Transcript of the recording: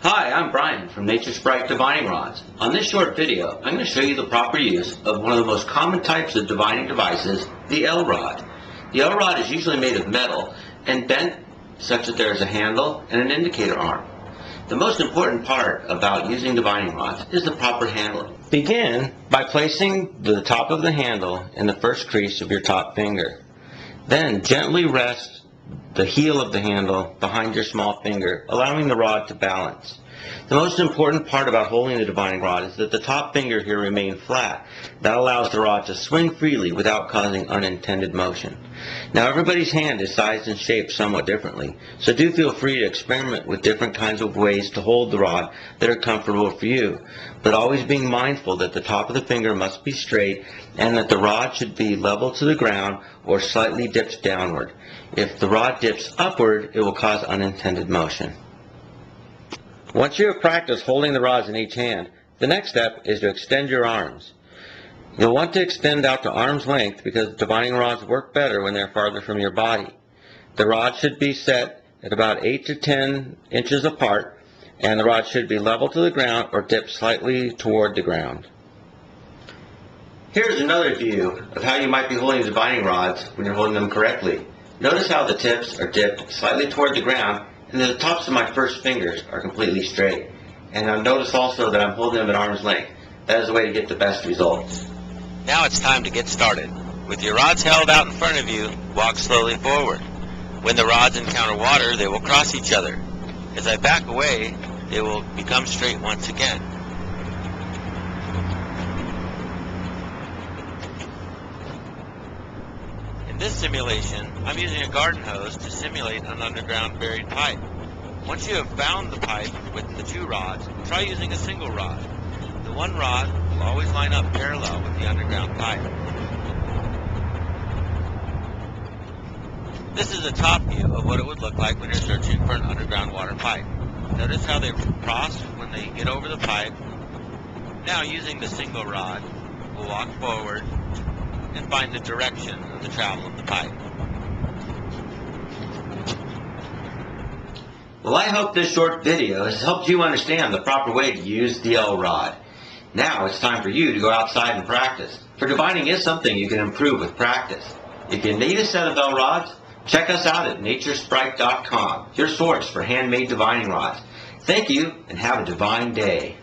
Hi, I'm Brian from Nature's Bright Divining Rods. On this short video, I'm going to show you the proper use of one of the most common types of divining devices, the L-Rod. The L-Rod is usually made of metal and bent such that there is a handle and an indicator arm. The most important part about using divining rods is the proper handling. Begin by placing the top of the handle in the first crease of your top finger. Then gently rest the heel of the handle behind your small finger, allowing the rod to balance. The most important part about holding the divining rod is that the top finger here remain flat. That allows the rod to swing freely without causing unintended motion. Now everybody's hand is sized and shaped somewhat differently, so do feel free to experiment with different kinds of ways to hold the rod that are comfortable for you, but always being mindful that the top of the finger must be straight and that the rod should be level to the ground or slightly dipped downward. If the rod dips upward, it will cause unintended motion. Once you have practiced holding the rods in each hand, the next step is to extend your arms. You'll want to extend out to arm's length because divining rods work better when they're farther from your body. The rod should be set at about 8 to 10 inches apart, and the rod should be level to the ground or dip slightly toward the ground. Here's another view of how you might be holding divining rods when you're holding them correctly. Notice how the tips are dipped slightly toward the ground and the tops of my first fingers are completely straight. And now notice also that I'm holding them at arm's length. That is the way to get the best results. Now it's time to get started. With your rods held out in front of you, walk slowly forward. When the rods encounter water, they will cross each other. As I back away, they will become straight once again. In this simulation, I'm using a garden hose to simulate an underground buried pipe. Once you have found the pipe with the two rods, try using a single rod. The one rod will always line up parallel with the underground pipe. This is a top view of what it would look like when you're searching for an underground water pipe. Notice how they cross when they get over the pipe. Now, using the single rod, we'll walk forward and find the direction of the travel of the pipe. Well, I hope this short video has helped you understand the proper way to use the L-Rod. Now it's time for you to go outside and practice, for divining is something you can improve with practice. If you need a set of L-Rods, check us out at naturesprite.com, your source for handmade divining rods. Thank you and have a divine day.